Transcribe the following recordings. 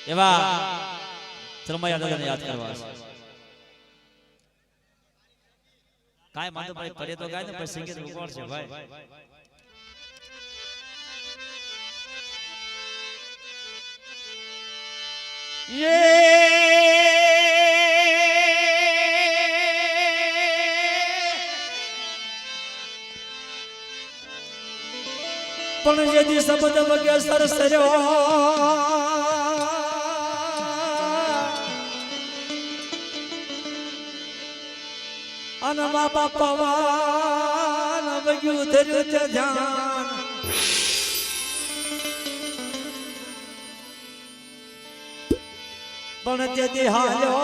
એવા ચરમૈયા દાદાને યાદ કરવા કાય માતો ભાઈ કરે તો ગાય ને પછી સંગીત ઉગાડશે ભાઈ પણ યદી શબ્દ વગે સરસર્યો અન બાપા પવન વગ્યું ધર્યું છે ધ્યાન પણ તેથી હાલ્યો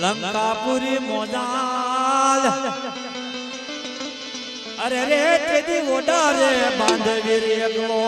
લંકાપુરી મોજાલ અરે રે તેથી ઓડા રે બાંધવી રે એકલો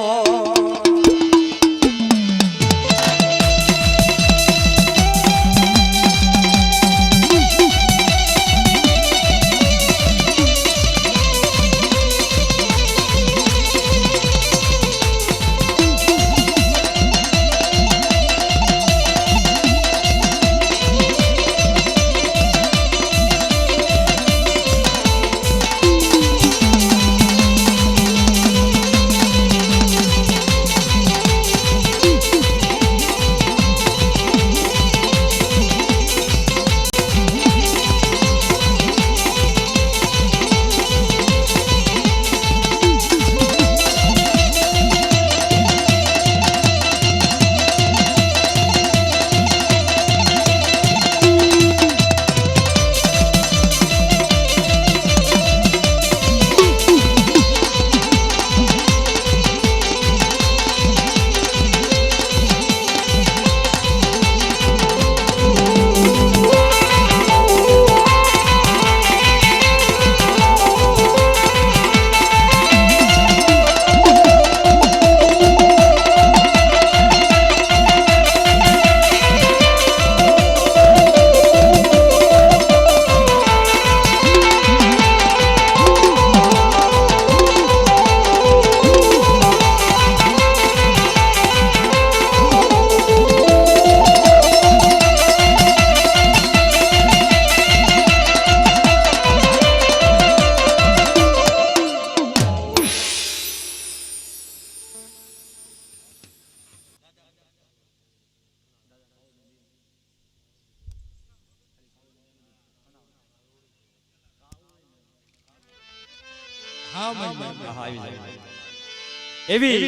એવી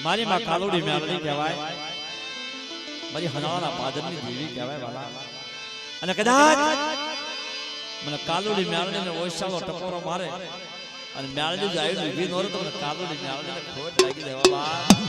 મારી માં કાલોડી મેળવી કહેવાય મારી હનાળા પાદરની દેવી કહેવાય વાલા અને કદાચ મને કાલોડી મેળવીને ઓછાનો ટકોરો મારે અને મેળવી જ આવી ઊભી નહોતો તો મને કાલોડી મેળવીને ખોટ લાગી દેવા બા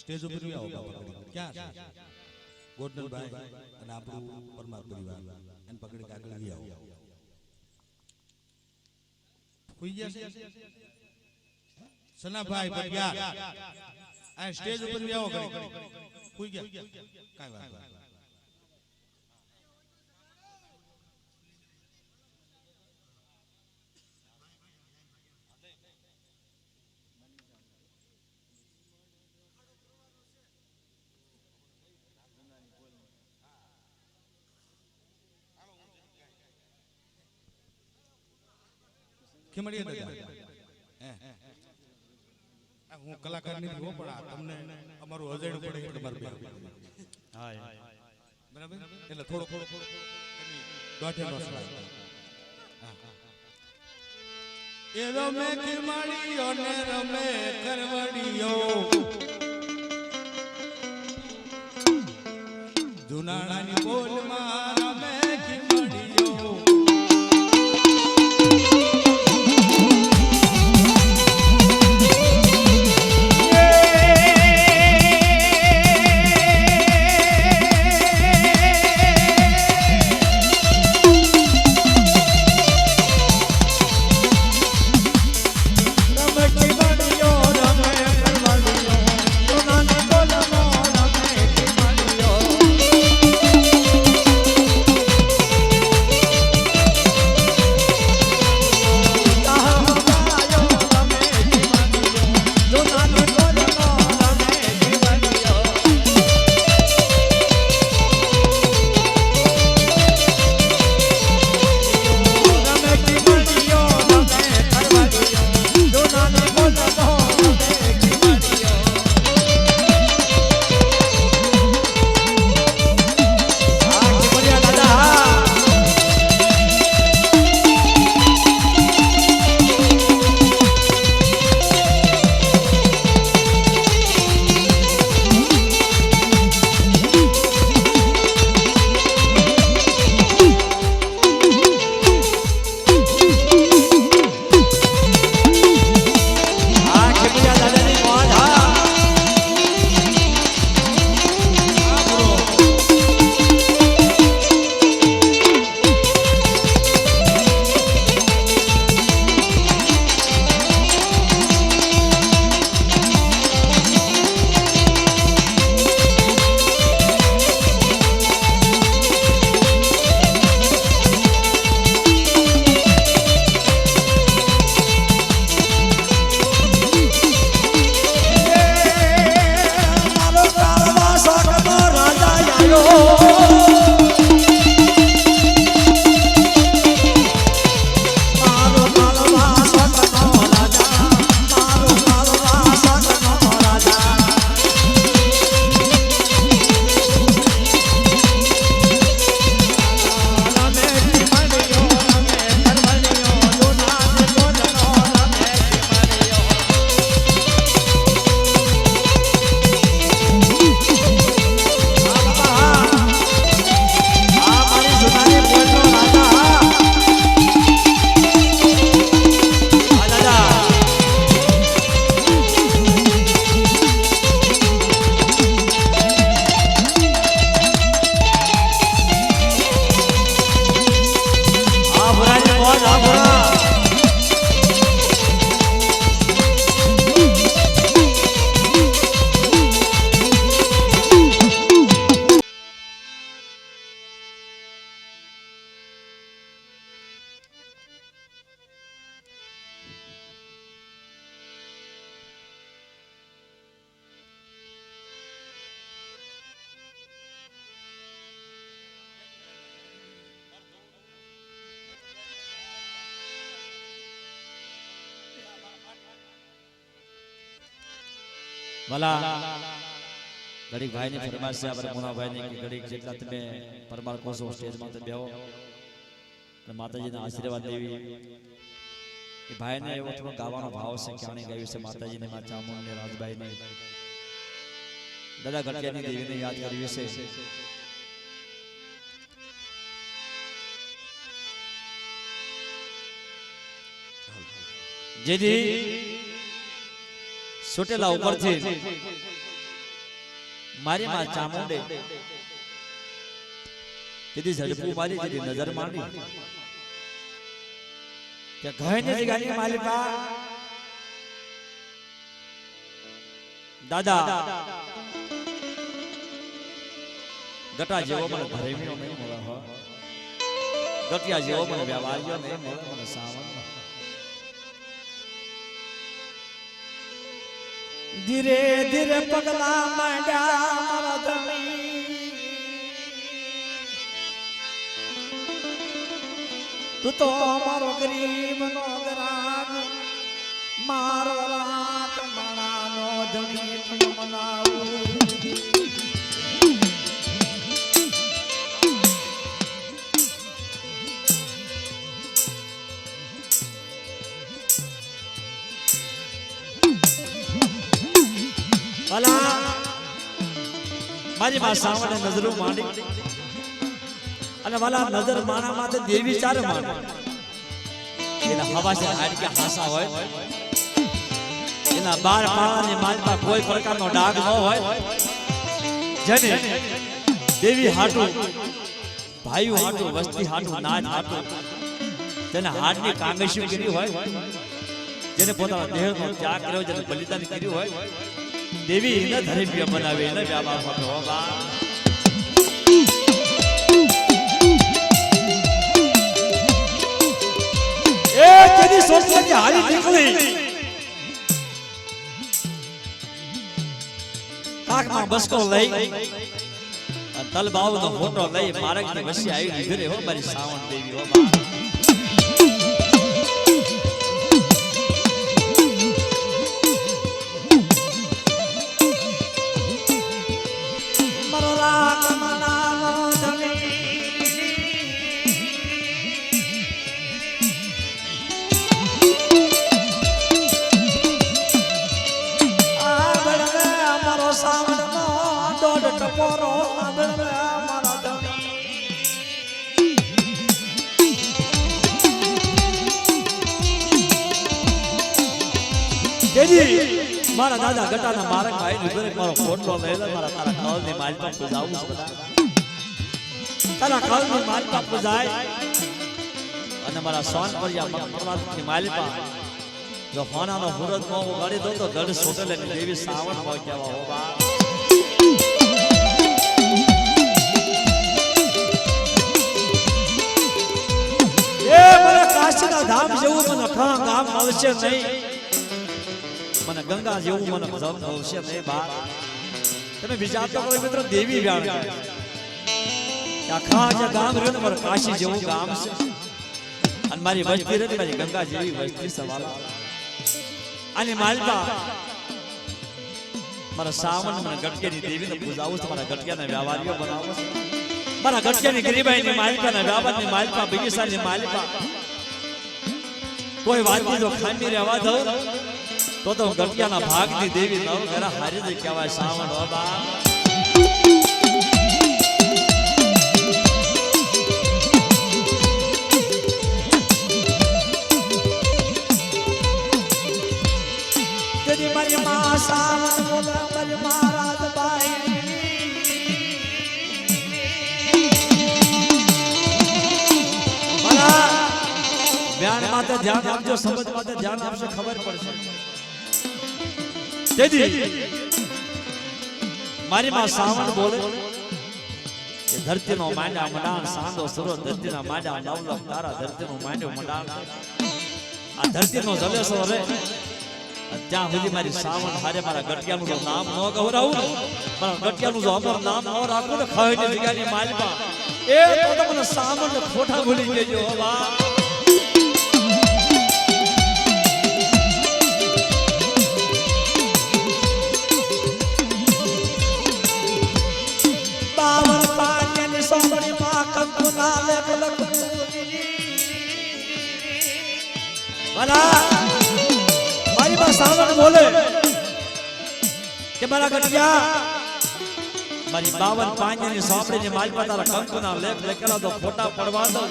સ્ટેજ ઉપર બી આવો બાપા ક્યાં છે ગોરધનભાઈ અને આપણું પરમાર પરિવાર એને પકડી કાગળ લઈ આવો કોઈ ગયા છે સનાભાઈ પટિયાર આ સ્ટેજ ઉપર બી આવો ઘડી કોઈ ગયા કાઈ વાત નહીં કેમડીએ દાદા હું કલાકાર ની હો પણ તમને અમારું હજાડું પડે એટલે મારું હા બરાબર એટલે થોડો દોઢેલો એ રમે કિમાડીઓ ને રમે કરવડીઓ જુનાણાની બોલમાં રમે કિમાડીઓ વાલા ઘડીક ભાઈની ફરમાઈશ છે આપણે મોનાભાઈની કે ઘડીક જેટલા તમે પરમાર કોસો સ્ટેજમાં તમે બેહો અને માતાજીના આશીર્વાદ લેવી એ ભાઈને એવો થોડો ગાવાનો ભાવ છે ક્યાંની ગાયું છે માતાજીને માં ચામુંડને રાજભાઈને દાદા ગઢિયાની દેવીને યાદ કરવી છે જેથી સોટેલા ઉપરથી મારી માં ચામુંડે કીધી ઝડપું મારી કીધી નજર માંડી કે ઘણી જગ્યાની માલિકા દાદા ગટા જેવો મને ભરેમીઓ નહીં મળે હો ગટિયા જેવો મને વ્યવહારિયો નહીં મળે મને સાવન ધીરે ધીરે પગલા માંડ્યા મારા ધણી તું તો મારો ગરીબ નો ગરાગ મારો રાત માણાનો ધણી પણ મનાવું મારી માં સાવણે નજરો માંડી અને વાલા નજર માણા માથે દેવી ચાર માંડી એના હવા છે હાડકે હાસા હોય એના બાર પાળાની માલમાં કોઈ પ્રકારનો ડાઘ ન હોય જેને દેવી હાટું ભાઈઓ હાટું વસ્તી હાટું નાચ હાટું તેને હાડની કાંગેશી કરી હોય જેને પોતાના દેહનો ત્યાગ કર્યો જેને બલિદાન કર્યું હોય દેવી એને ધરેમ્ય બનાવે એને વ્યાપાર માટે હોવા એ તેની સોચવાથી હારી નીકળી કાકમાં બસકો લઈ તલબાવનો ફોટો લઈ માર્ગની વચ્ચે આવી નીકળે હો મારી સાવણ દેવી હો બા મારા દાદા ગટાના માર્ગ માં આવીને મારો ફોટો લઈ લે મારા તારા કળની માલપા પૂજાવું છે તારા કળની માલપા પૂજાય અને મારા સોનપરિયા મકરવાદની માલપા જો હોનાનો હુરત નો ઉગાડી દો તો ગઢ સોટલે દેવી સાવણ માં કેવા હોવા એ મને કાશીના ધામ જેવું મને ઘણા ગામ મળશે નહીં મને ગંગા જેવું મને જમ મળશે નહીં બા તમે વિચાર તો કરો મિત્રો દેવી વ્યાણ આખા જે ગામ રહ્યું ને મારું કાશી જેવું ગામ છે અને મારી વસ્તી રહી મારી ગંગા જેવી વસ્તી સવાલ અને માલપા મારા સાવણ મને ગટકેની દેવીને પૂજાવું છે મારા ગટકેના વ્યવહારીઓ બનાવો છે મારા ગટકેની ગરીબાઈની માલપાના વ્યાપારની માલપા બગીચાની માલપા કોઈ વાતની જો ખામી રહેવા દઉં તો ગટિયાના ભાગની દેવી નવ ઘરા હારી જ કહેવાય સાવણ બાબા તેરી મારી માં સાવણ બોલે મારી મહારાજ બાઈ મારા ધ્યાન માટે ધ્યાન આપજો સમજ માટે ધ્યાન આપશે ખબર પડશે તેજી મારી માં સાવણ બોલે કે ધરતીનો માંડા મંડાણ સાંદો સુરો ધરતીના માંડા નવલખ તારા ધરતીનો માંડ્યો મંડાણ આ ધરતીનો જલેસો રે ત્યાં સુધી મારી સાવણ હારે મારા ગટિયાનું જો નામ ન ગૌરાવું મારા ગટિયાનું જો અમર નામ ન રાખું ને ખવેની જગ્યાની માલપા એ તો તમને સાવણ ખોટા ભૂલી ગયો બા મારી બા સાવણ બોલે કે મારા ગટિયા મારી 52 પાંજની સોપડીની માલપા તારા કંકુના લેખ લખેલા તો ફોટા પડવા દઉં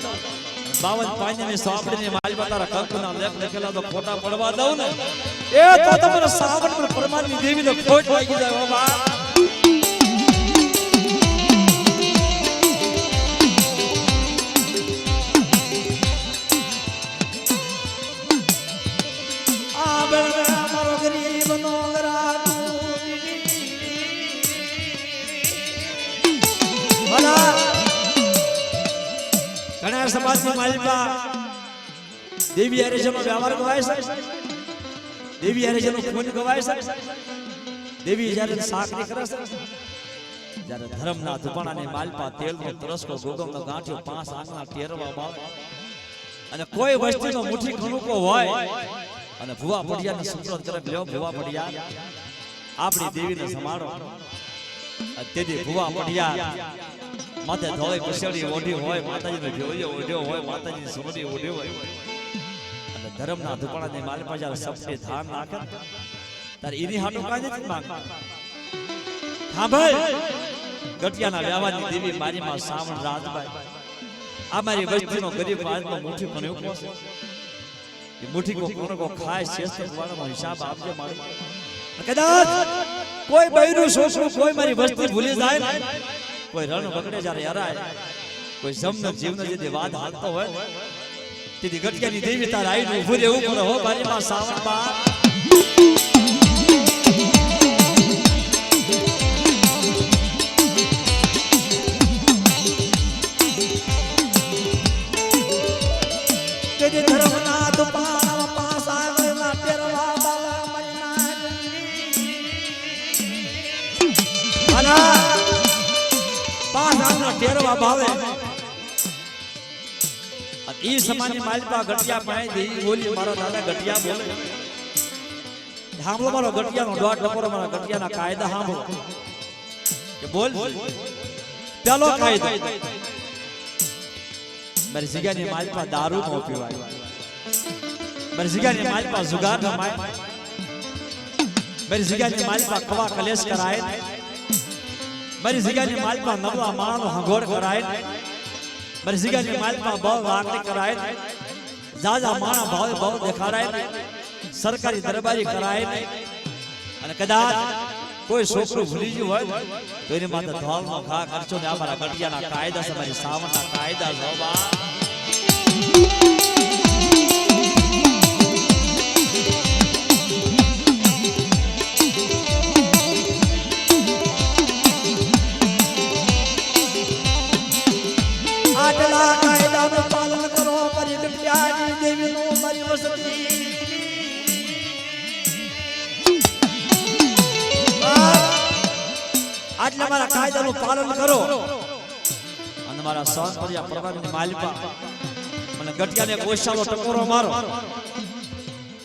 52 પાંજની સોપડીની માલપા તારા કંકુના લેખ લખેલા તો ફોટા પડવા દઉં ને એ તો તમારા સાવણ પર પરમાની દેવીને ખોટ લાગી જાય બાબા કના સમાજની માલિકા દેવી હારે જેનો વ્યવહાર ગવાય છે, દેવી હારે જેનો ખૂન ગવાય છે, દેવી જ્યારે સાકરી કરે છે, જ્યારે ધર્મના ધુપાણાની માલપા તેલનો તરસકો ગોગમનો ગાંઠિયો 5 આંખના ટેરવા બાળ અને કોઈ વસ્તીનો મુઠ્ઠી ખણુકો હોય અને ભુવા પડિયાની સુપ્રત કરે લ્યો ભુવા પડિયા આપણી દેવીને સમાડો. તેથી ભુવા પડિયા માથે ધોળી પસેડી ઓઢી હોય, માતાજીનો જોયો ઓઢ્યો હોય, માતાજીની સુમડી ઓઢ્યો હોય અને ધર્મના ધુપાણાની માલપા જ્યારે સપને ધાન નાખે ત્યારે એની હાટું કાંઈ નથી માંગતા. હા ભાઈ, ગટિયાના વ્યવહારની દેવી મારી માં સાવણ રાજભાઈ આ મારી વસ્તીનો ગરીબ આજનો મુઠ્ઠી પણ એવું કહે એ મુઠ્ઠી કો કોનો કો ખાય શેષ વાળાનો હિસાબ આપજો મારો. કદાચ કોઈ બૈરું છોકરું કોઈ મારી વસ્તી ભૂલી જાય ને, કોઈ રણ વગડે જ્યારે હરાય, કોઈ જમનો જીવનો જે વાત હાલતો હોય તેથી ગટિયાની દેવી તાર આવીને ઊભું રહેવું પડે હો મારી માં સાવણ બા. ધર્મના દુપાણા પાસા ગયેલા ટેરવા બાલા મરના આના પાસાના ટેરવા ભાવે ઈ સમાની માલપા ગટિયા પાઈ દેવી બોલી મારા દાદા ગટિયા બોલે સાંભળો મારો ગટિયાનો દોઢ ટકોરો મારા ગટિયાના કાયદા સાંભળો કે બોલ પેલો કાયદો મારી જગ્યાની માલપા દારૂ નો પીવાય, મારી જગ્યાની માલપા જુગાર ન માય, મારી જગ્યાની માલપા કવા કલેશ કરાય, મારી જગ્યાની માલપા નવલા માણનો હંગોળ કરાય, મારી જગ્યાની માલપા બહુ વાકડી કરાય, જાજા માણા ભાવે બહુ દેખાડાય, સરકારી દરબારી કરાય અને કદાચ કોઈ છોકરું ભૂલી ગયું હોય તો એની માથે ધોલ નો ઘા કરશો ને. અમારા ગટિયાના કાયદા છે, મારી સાવણના કાયદા જોવા. આટલા કાયદાનું પાલન કરો મારી ગટિયાની દેવીનું મારી વસતી. આટલા મારા કાયદાનું પાલન કરો અને મારા સહન પર્યા પ્રભાવની માલિકા મને ગટિયાને કોશાલો ટકોરો મારો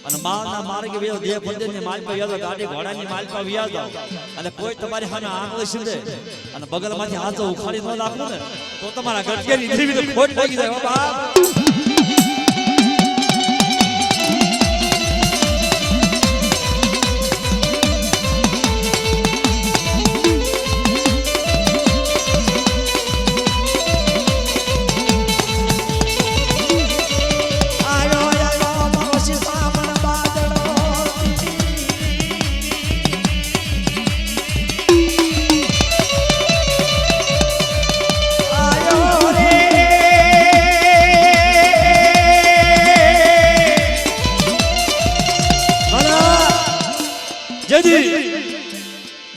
અને માલના માર્ગે વેયો દેહ બંદરની માલિકા વ્યાજો, ગાડી ઘોડાની માલિકા વ્યાજો અને કોઈ તમારી સામે આંગળી સીધે અને બગલમાંથી હાથો ઉખાડી ન નાખું ને તો તમારા ગટિયાની દેવીને ખોટ લાગી જાય બાપ.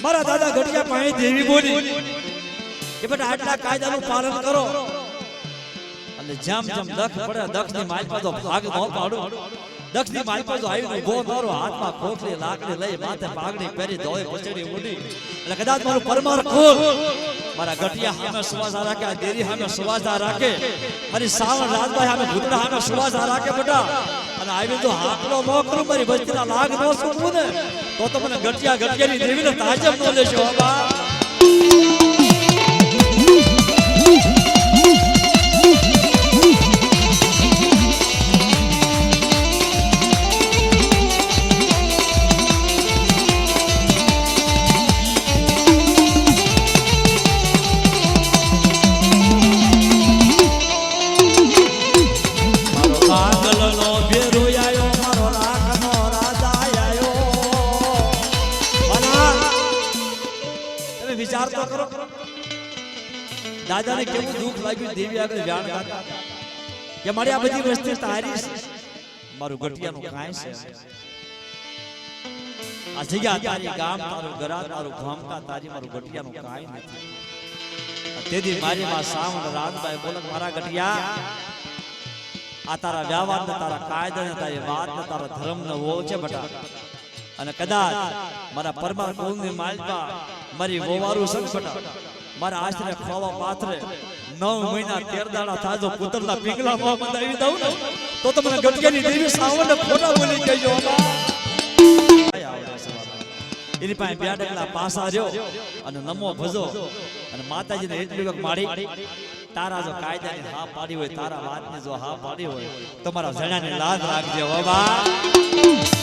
મારા દાદા ગટિયા પાસે દેવી બોલી કે બેટા આટલા કાયદાનું પાલન કરો અને જેમ જેમ દખ પડે દક્ષની માલપા તો ભાગ ન પાડો. દક્ષની માલપા તો આવીને ઉભો મારો હાથમાં ખોખલી લાકડી લઈ માથે પાઘડી પહેરી ધોઈ પછડી ઉડી એટલે કદાચ મારું પરમાર ખોલ મારા ગટિયા સામે સુવાસા રાખે, આ દેરી સામે સુવાસા રાખે, મારી સાવણ રાજભાઈ સામે ભૂતડા સામે સુવાસા રાખે બેટા અને આવી તો હાકલો ન કરું મારી વસ્તીના લાગ ન સૂકવું ને તો મને ગટિયાની દેવીને તાજબ ન લેશો બાબા. વિચાર તો કરો દાદાને કેવું દુઃખ લાગ્યું દેવી આગળ જાણ કરતા કે મારી આ બધી વસ્તુ તારી છે, મારું ગટિયાનું કાંઈ છે, આ જગ્યા તારી, ગામ તારું, ગરા તારું, ગામકા તારી, મારું ગટિયાનું કાંઈ નથી. તેથી મારી માં સાવણ રાજભાઈ બોલે મારા ગટિયા આ તારા વ્યવહાર ને તારા કાયદા ને તારી વાત ને તારા ધર્મ ને વો છે બટા અને કદાચ મારા પરમાર કુલ ની માલપા મારી વોવારું સંગ બટા મારા આશરે ખોવા પાથરે 9 મહિના 13 દાડા થાજો પુત્રના પીગલા માં બંધાવી દઉં ને તો તમને ગટકેની દેવી સાવને ખોટા બોલી ગયો એની પાસે બે ડગલા પાસા રહ્યો અને નમો ભજો અને માતાજીને એટલી વખત માડી તારા જો કાયદાની હા પાડી હોય તારા વાતની જો હા પાડી હોય તમારા જણાને લાજ રાખજો બાબા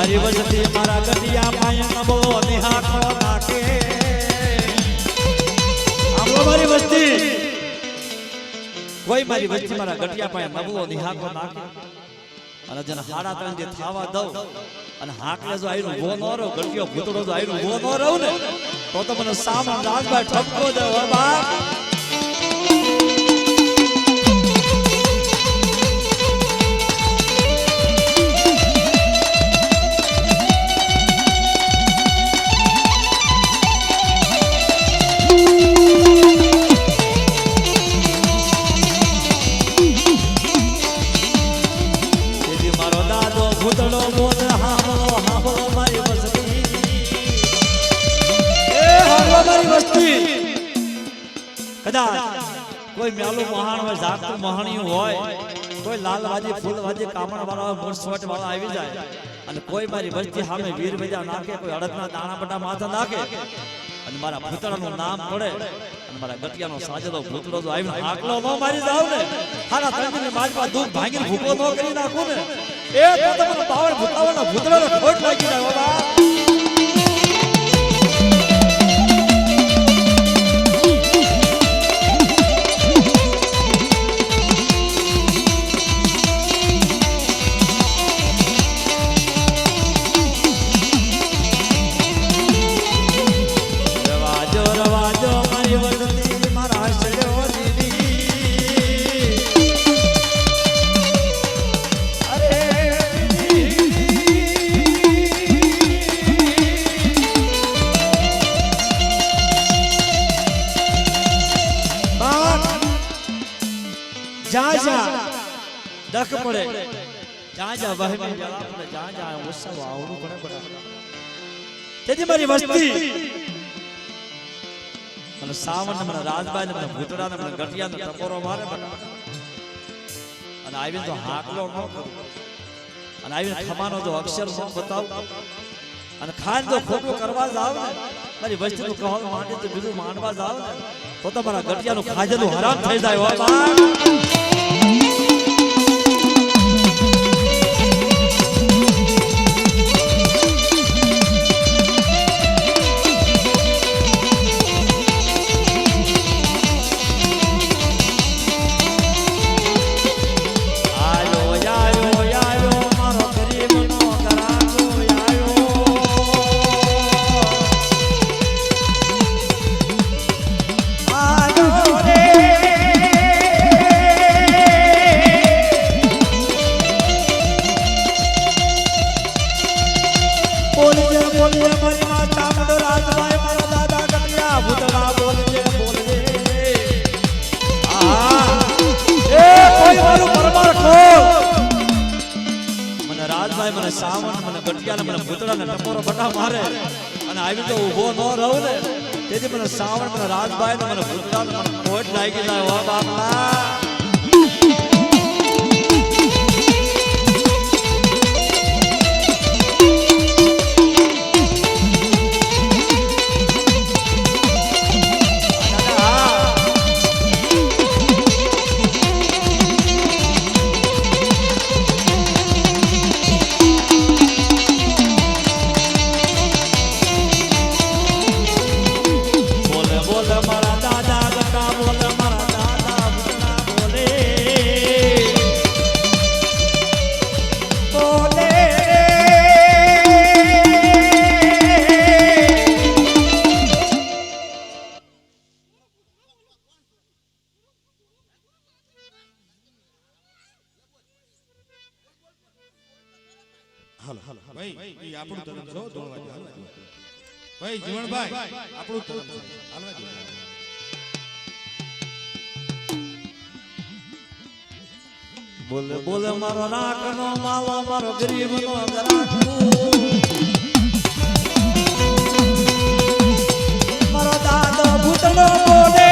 મારી વજતી મારા ગઢિયા પાયા નબો નિહાકો નાખે આમલો મારી વસ્તી કોઈ મારી વસ્તી મારા ગઢિયા પાયા નબો નિહાકો નાખે અને જન હાડા ત્રણ જે થાવા દઉં અને હાકલે જો આયરું ગો નો રહો ગઢિયો ભૂતડો જો આયરું ગો નો રહું ને તો મને સામાન રાજભાઈ ઠપકો દે બાબા ભૂતડો બોલ હામલો હામલો મારી વસ્તી એ હામલો મારી વસ્તી કદાચ કોઈ મેલું મહાન હોય જાગતું મહાણિયું હોય કોઈ લાલવાજી ફૂલવાજી કામણ વાળા હોય મોરસવટ વાળા આવી જાય અને કોઈ મારી વસ્તી સામે વીર બજા નાખે કોઈ અડદના દાણા બટા માથે નાખે અને મારા ભૂતડાનું નામ પડે અને મારા ગટિયાનો સાજેલો ભૂતડો જો આવીને આકલો ન મારી જાવ ને હારા તંગની માજમાં દૂધ ભાંગીને ભૂકો ન કરી નાખું ને એ તો તમને પાવર ભૂતાવાના ભૂતડાનો ખોટ લાગી જાય બાબા દખ પડે જ્યાં જ્યાં વહેમી વેલા પડે જ્યાં જ્યાં ઉત્સવ આવડું પડે બડા તેથી મારી વસ્તી મને સાવણ મને રાજબાઈ મને ભૂતડા મને ગટિયા ને ટકોરો મારે બડા અને આવીને તો હાકલો ન કરું અને આવીને ખમાનો જો અક્ષર ન બતાવ અને ખાન જો ખોટું કરવા જાવ ને મારી વસ્તી નું કહો માંડે તો બીજું માંડવા જાવ ને તો તમારા ગટિયાનું ખાજેલું હરામ થઈ જાય હો બા મને સાવણ મને ગટિયા મને ભૂતડા ને ટકોરો બટા મારે અને આવી તો ઊભો ન રહું ને તેથી મને સાવણ મને રાજભાઈ ને મને ભૂતડા ને મને ખોટ લાગી જાય ઓ બાપા બોલ મારા દાદા ગટા બોલ મારા દાદા હાલો ભાઈ ઈ આપણું તરફ છો દોડવા દો ભાઈ જીવણભાઈ આપણું તરફ છે હાલવા દો બોલે બોલે મારો નાકનો માલો મારો ગરીબનો ગરાક મારો દાદો ભૂતળો બોલે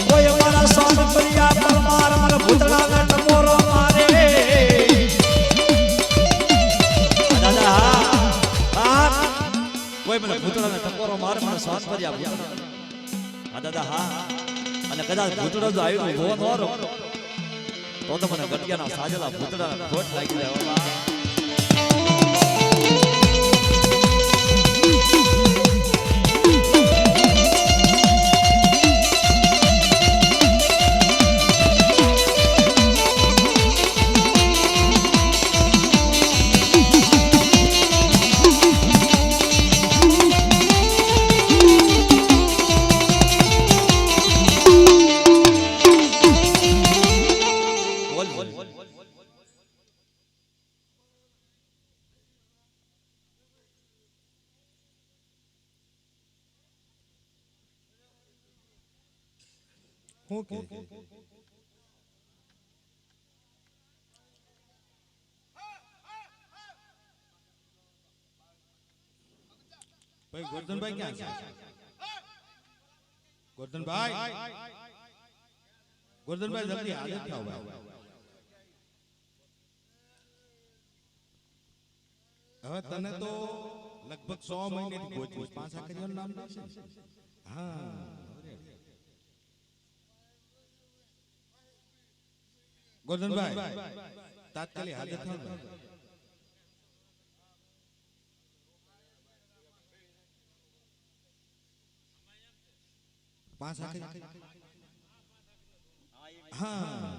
કોઈ મારા સોન પ્રિયા પર મારા ભૂતળાને ટકોરો મારે દાદા હા કોઈ મને ભૂતળાને ટકોરો મારે મને સોન પ્રિયા ભૂતળા હા દાદા હા અને કદાચ ભૂતળો જો આવ્યો ભો નો તો મને ગટિયાના સાજેલા ભૂતળાને ખોટ લાગી જાય બાબા ઓકે ભાઈ ગોરધનભાઈ ક્યાં છે ગોરધનભાઈ ગોરધનભાઈ જલ્દી હાજર થાઓ ભાઈ હવે તને તો લગભગ 100 મહિનેથી ગોચવું પાંચ આકરીઓનું નામ છે હા ગોરધનભાઈ તાત્કાલિક હાજર થાઓ પાંચ આકરી હા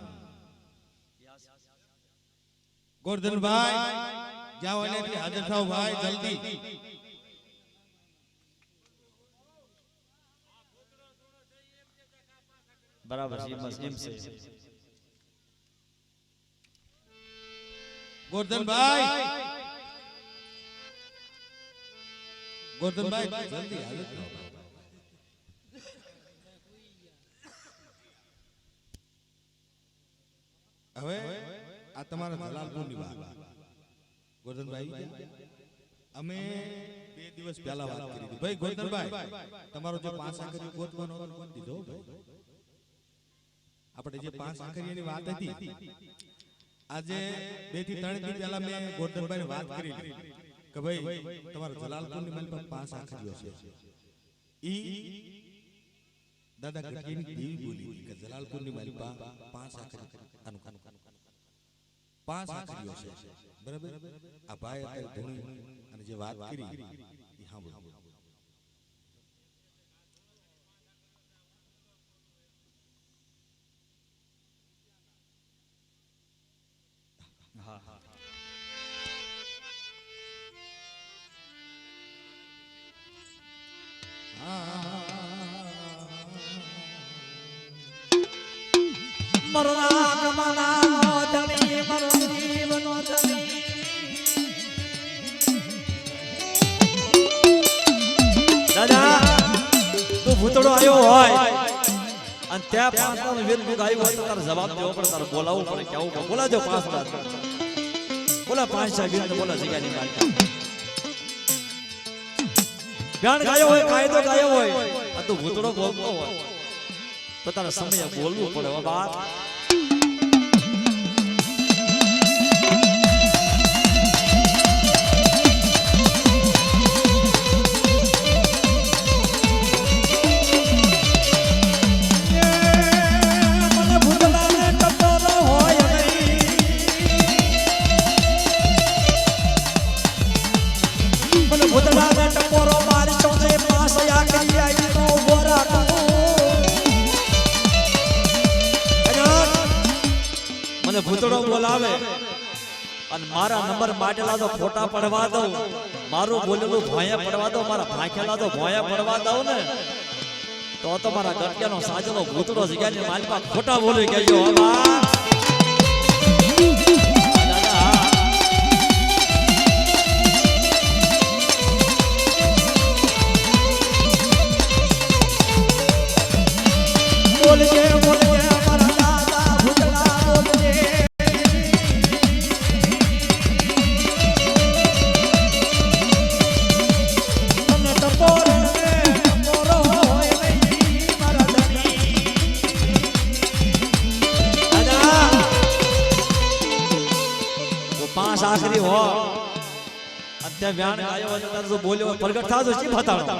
ગોરધનભાઈ જાઓ અને હાજર થાઓ ભાઈ જલ્દી બરાબર છે એમ છે ગોરધનભાઈ ગોરધનભાઈ જલ્દી હાજર થાઓ હવે આ તમારા જલાલપુરની વાત ગોરધનભાઈ અમે 2 દિવસ પહેલા વાત કરી હતી ભાઈ ગોરધનભાઈ તમારો જે પાંચ આકરીઓ ગોતવાનો હતો ગોત દીધો આપણે જે પાંચ આકરીઓની વાત હતી આજે 2 થી 3 દી પહેલા મેં ગોરધનભાઈને વાત કરી કે ભાઈ તમારા જલાલપુરની મારી પાસે પાંચ આકરીઓ છે ઈ દાદા ગઢીની દેવી બોલી કે જલાલપુરની મારી પાસે પાંચ આકરીઓ આનું પાંચ આકરીઓ છે બરાબર આ ભાઈ અત્યારે ધોણી અને જે વાત કરી એ સાંભળો હા હા મરના કમના ધણી મર જીવનો ધણી દાદા તું ભૂતળો આવ્યો હોય અને ત્યાં પાંચનો વીર મુખ આવ્યો હોય તો તારે જવાબ દેવો પડે તારે બોલાવવું પડે કેવું પડે બોલાજો પાંચ દાદ બોલા પાંચ વીર ને બોલા જગ્યાની વાત ગાન ગાયો હોય કાયદો ગાયો હોય આ તું ભૂતળો બોલતો હોય તો તારે સમય બોલવું પડે બાબા ભૂતળો બોલાવે અને મારા નંબર માટેલા તો ફોટા પડવા દઉં મારું બોલેલું ભોયા પડવા દઉં મારા ભાંખેલા તો ભોયા પડવા દઉં ને તો તમારા ગટક્યાનો સાજલો ભૂતડો જગ્યાની માલિકા ખોટા બોલી ગયો બાબા બોલજે બોલજે મારા દાદા ભૂતડા બોલજે મને ટપોરો હોય નહીં મારા ધણી દાદા તો પાંચ આખરી હો અત્યારે વ્યાણ ગાયો અને તારો જો બોલ્યો પ્રગટ થાજો શી બતાડો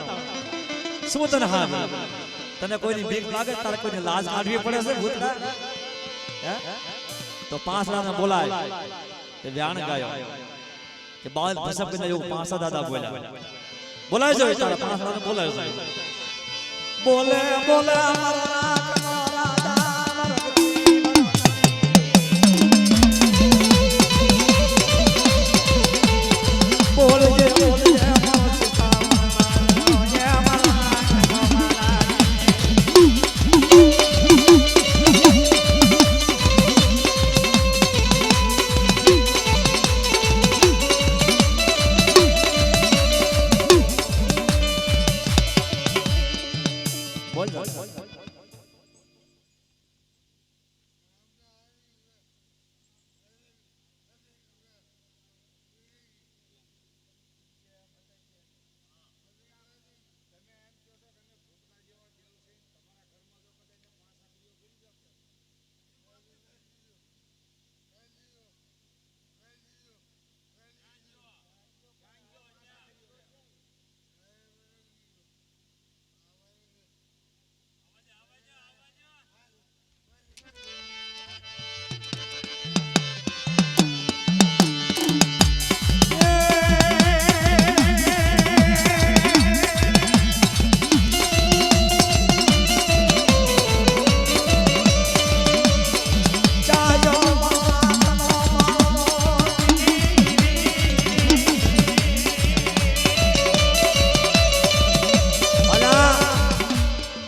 શું તને હા તને કોઈની બીક લાગે તારે કોઈની લાજ કાઢવી પડે છે ભૂતડા હે તો પાંચ રાને બોલાય તે વ્યાણ ગાયો કે બાળ ભસપ કરીને એવું પાંચ દાદા બોલ્યા બોલાય જો તારા પાંચ રાને બોલાય છે બોલે બોલે અમારા રાજા બોલજે બોલજે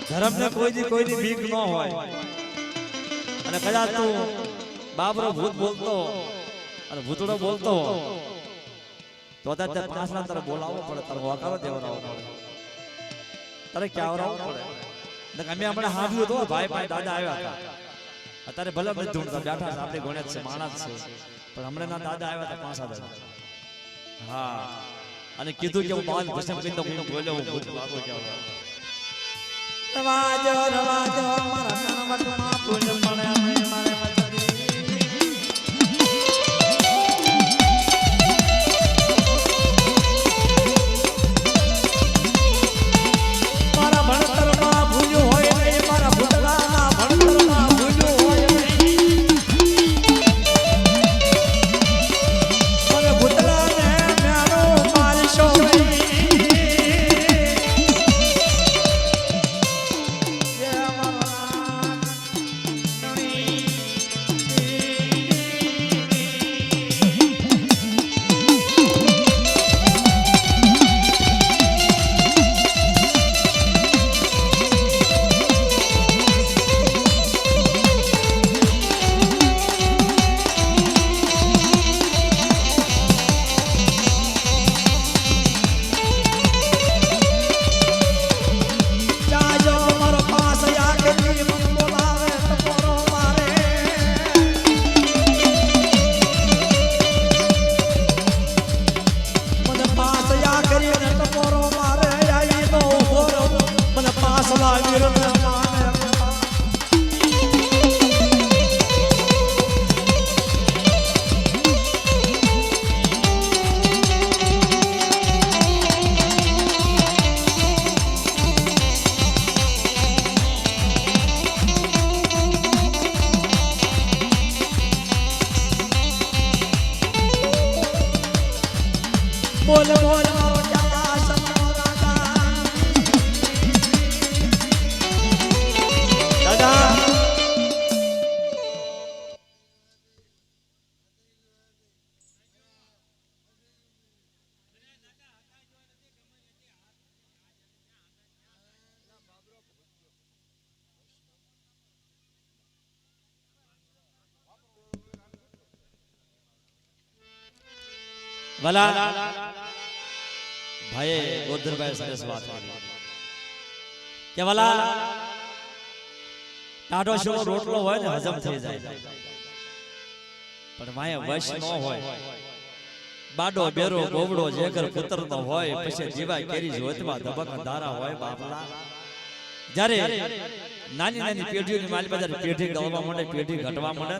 ધર્મને કોઈની બીક ન હોય અને કદાચ તું બાબરો ભૂત બોલતો અને ભૂતડો બોલતો તો તે પાંચના તારે બોલાવવો પડે તારે હોકારો દેવરાવવો પડે તારે ક્યાવરાવવો પડે અમે હમણાં સાંભળ્યું તો ભાઈ ભાઈ દાદા આવ્યા હતા અત્યારે ભલે અમે ધૂમતા બેઠા છે આપણે ગણેશ છે માણસ છે પણ હમણાં ના દાદા આવ્યા હતા પાંચ દાદા હા અને કીધું કે હું બાલ ભસમ કીધું હું બોલ્યો હું ભૂત બાબો ક્યાં રવાજો રવાજો મારા નામમાં ફૂલ મળે મારે મારા ભણતરમાં ભૂલ્યું હોય નહીં મારા ભૂતલાના ભણતરમાં ભૂલ્યું હોય નહીં મને ભૂતલાને મેળો મારશો બોલ બોલ મારો ચાચા સમો દાદા ભલા ભાઈએ ગોરધનભાઈ સરસ વાત કરી કે ભલા ટાઢો શેલો રોટલો હોય ને હજમ થઈ જાય પણ માયા વશ ન હોય બાડો બેરો ગોવડો જેગર પુત્ર નો હોય પછી જીવા કેરી જોતમાં ધબક ધારા હોય બાપલા જ્યારે નાની નાની પેઢીઓની માલી બજાર પેઢી ગળવા માંડે પેઢી ઘટવા માંડે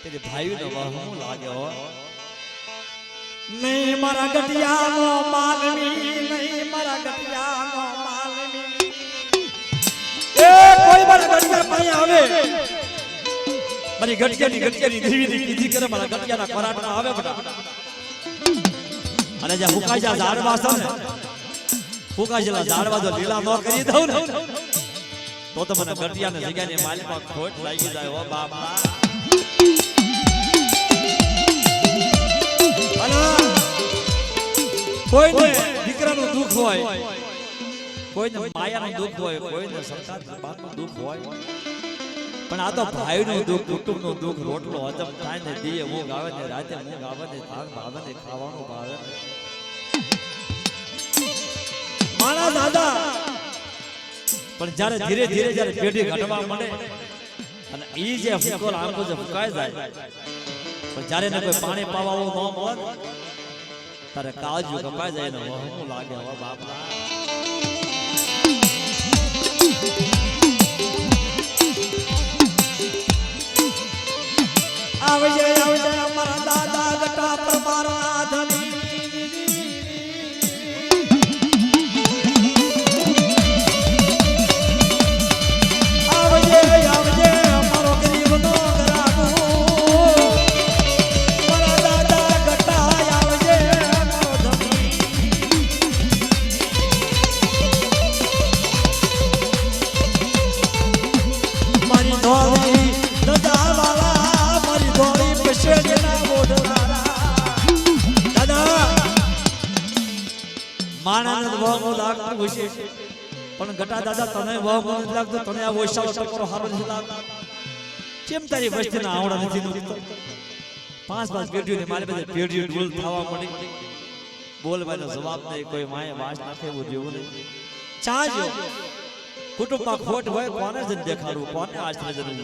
તેથી ભાઈઓનો વહમું લાગે હો નહીં મારા ગટિયાનો માલવી નહીં મારા ગટિયાનો માલવી એ કોઈ મારા ગટિયા પાસે આવે મારી ગટિયાની દેવીની કીધી કરે મારા ગટિયાના ખોરાટના આવે બટા અને જે હુકાજા ઝાડવા છે ને હુકાજેલા ઝાડવા જો લીલા ન કરી દઉં ને તો મને ગટિયાની જગ્યાની માલિકમાં ખોટ લાગી જાય હો બાપા કોઈને દીકરાનું દુઃખ હોય કોઈને માયાનું દુઃખ હોય કોઈને સરકાર બાપનું દુઃખ હોય પણ આ તો ભાઈનું દુઃખ કુટુંબનું દુઃખ રોટલો હજમ થાય ને દીએ ઊંઘ આવે ને રાતે ઊંઘ આવે ને થાક ભાવે ને ખાવાનું ભાવે મારા દાદા પણ જ્યારે ધીરે ધીરે જ્યારે પેઢી ઘટવા માંડે અને ઈ જે ફૂકોલ આંખો જે ફૂકાઈ જાય પણ જ્યારે ને કોઈ પાણી પાવાનું ન મળે તારે કાજુ કપાઈ જાય ને વહમું લાગે હો બાપા આવજે અમારા દાદા ગટા પરમારના ધની આવજે અમારો ગરીબનો ગરાગો મારા દાદા ગટા આવજે અમારો ધની મારી ધોળી દાદાવાળા માણસ વહમો લાગતું હશે પણ ગટા દાદા તને વહમો નથી લાગતો તને આ વૈશાળ ટકોરો હારો નથી લાગતો કેમ તારી વસ્તીના આવડા નથી નુકતો પાંચ પેઢીઓની મારી પાસે પેઢીઓ ડોલ થવા મળી બોલવાનો જવાબ નહીં કોઈ માએ વાસ નાખે એવું જેવું નહીં ચાજો કુટુંબમાં ખોટ હોય કોને જ દેખાડવું કોને આશ્રય જરૂર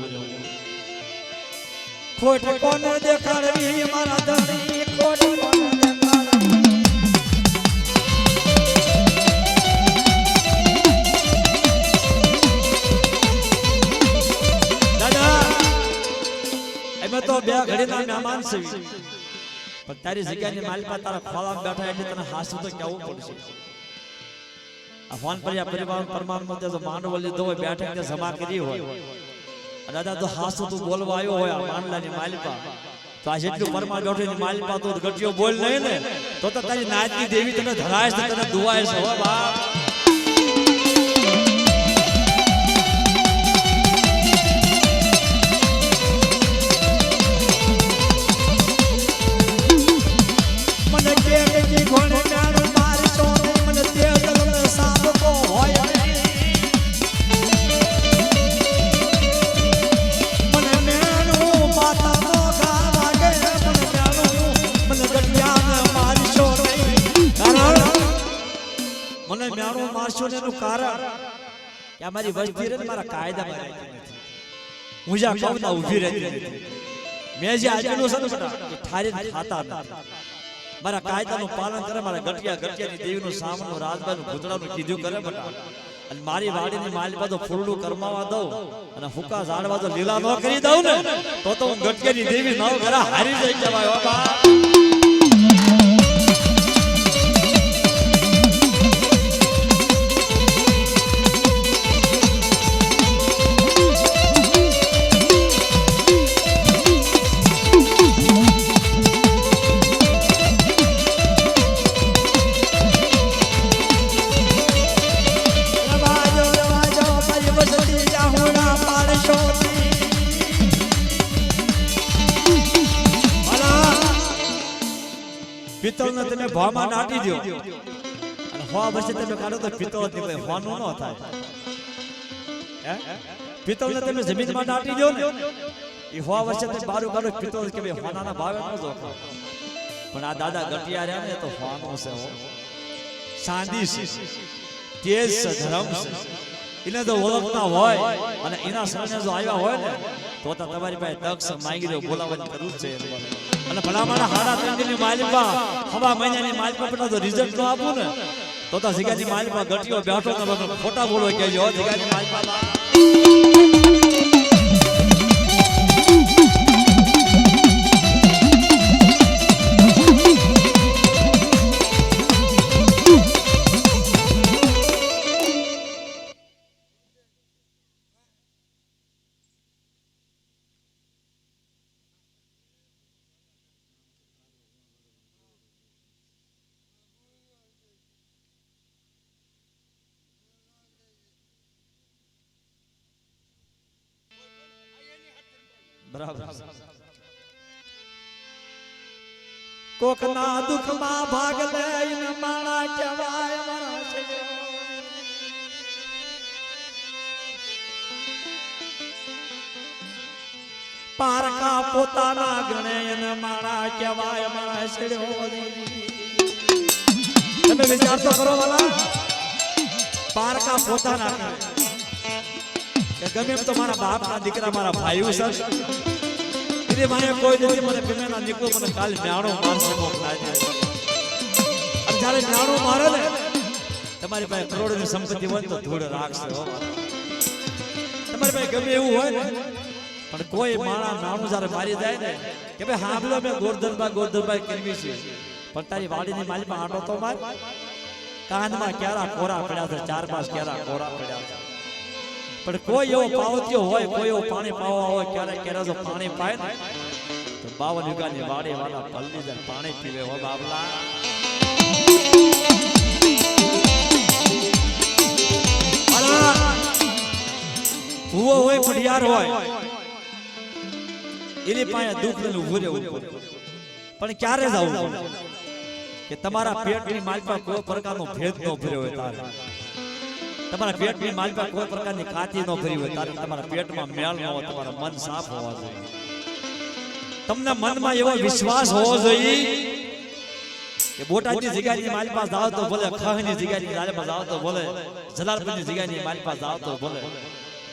ખોટ કોને દેખાડવી મારા ધણી ખોટ કોને તો બે ઘડીના મહેમાન છે પણ તારી જગ્યાની માલિકા તારા ખોળામાં બેઠા એટલે તને હાસુ તો કેવું પડશે આ ફોન પર પરિવાર પરમાણમાં તે માંડવો લીધો હોય બેઠક તે જમા કરી હોય દાદા તો હાસુ તું બોલવા આવ્યો હોય આ માંડલાની માલિકા તો આ જેટલું પરમાણ બેઠો એની માલિકા તો ગટિયો બોલ નહીં ને તો તારી નાચની દેવી તને ધરાય છે તને દુવાય છે હો બાપ મને મ્યારો મારશો ને એનું કારણ કે અમારી વસ્તી રે મારા કાયદામાં રહેતી નથી હું જ્યાં કહું ત્યાં ઊભી રહેતી નથી મેં જે આજનું છે ને એ ઠારે ખાતા નથી મારા કાયદાનું પાલન કરે મારા ગટિયાની દેવીનું સામનું રાજબાનું ભૂતળાનું કીધું કરે બટા અને મારી વાડીની માલિકા તો ફૂલડું કરમાવા દઉં અને હુકા ઝાડવા તો લીલા ન કરી દઉં ને તો હું ગટિયાની દેવી નવ ઘરા હારી જઈ કહેવાય બાબા પિત્તળ ને તમે ભાવમાં નાટી દો અને હવા વર્ષે તમે કાઢો તો પિત્તળ નીકળે હોનું ન થાય પિત્તળ ને તમે જમીનમાં નાટી દો ને એ હવા વર્ષે તમે બારું કાઢો પિત્તળ કે ભાઈ હોનાના ભાવે ન જોખો પણ આ દાદા ગટિયા રહ્યા ને તો હોવાનું છે હો શાંતિ છે તેજ છે ધર્મ છે એને જો ઓળખતા હોય અને એના સામે જો આવ્યા હોય ને તો તમારી પાસે તક માંગી લો બોલાવવાની જરૂર છે અને ભલામણ હાડા ત્રણની માલિકા હવા મહિનાની માલિકા પર તો રિઝલ્ટ નો આપું ને તો જીગાની માલિકા ગટિયો બેઠો ને ખોટા બોલો કે જો જીગાની માલિકા બરાબર કોકના દુખમાં ભાગ લઈને માણા કહેવાય મારા પારકા પોતાના ગણે અને માણા કહેવાય મારા છેડ્યો તમે વિચાર તો કરો વાલા પારકા પોતાના ગમે એમ તો મારા બાપના દીકરા મારા ભાઈઓ છે એટલે મારે કોઈ નથી મને પેલા નીકળો મને કાલ મ્યાણો મારશે મોકલાય અને જ્યારે મ્યાણો મારે ને તમારી પાસે કરોડોની સંપત્તિ હોય તો ધૂળ રાખશે હો તમારી પાસે ગમે એવું હોય ને પણ કોઈ માણા મ્યાણું જ્યારે મારી જાય ને કે ભાઈ હાંભળો મેં ગોરધનભાઈ કરવી છે પણ તારી વાડીની માલીમાં આટો તો માર કાનમાં ક્યારા કોરા પડ્યા છે 4-5 ક્યારા કોરા પડ્યા છે પણ કોઈ એવો પાવતીઓ હોય કોઈ એવો પાણી પાવા હોય ક્યારે જો પાણી પાય ને તો 52 વીઘાની વાડી વાળા પલ્લી જાય પાણી પીવે હો બાબલા હુઓ હોય ખડિયાર હોય એની પાસે દુઃખ લઈને ઊભું રહેવું પણ ક્યારે જવું કે તમારા પેટની માલપા કોઈ પ્રકારનો ભેદ ન ભર્યો હોય તારે તમારા પેટની માલપા કોઈ પ્રકારની કાતી ન ભરી હોય તારે તમારા પેટમાં મેલ ન હોય તમારા મન સાફ હોવા જોઈએ તમને મનમાં એવો વિશ્વાસ હોવો જોઈએ કે બોટાદની જગ્યાની માલપા જાવ તો બોલે ખહની જગ્યાની માલપા જાવ તો બોલે જલાલપુરની જગ્યાની માલપા જાવ તો બોલે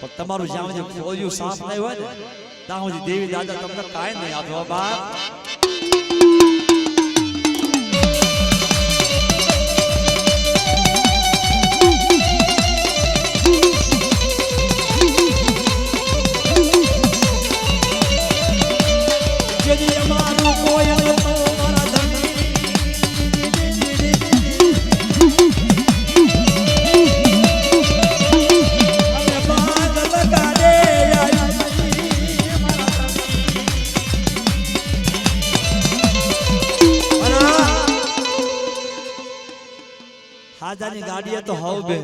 પણ તમારું જ્યાં સુધી ખોયું સાફ નહીં હોય ને ત્યાં સુધી દેવી દાદા તમને કાંઈ નહીં આપો બાપ હાજાની ગાડીએ તો હાવ બે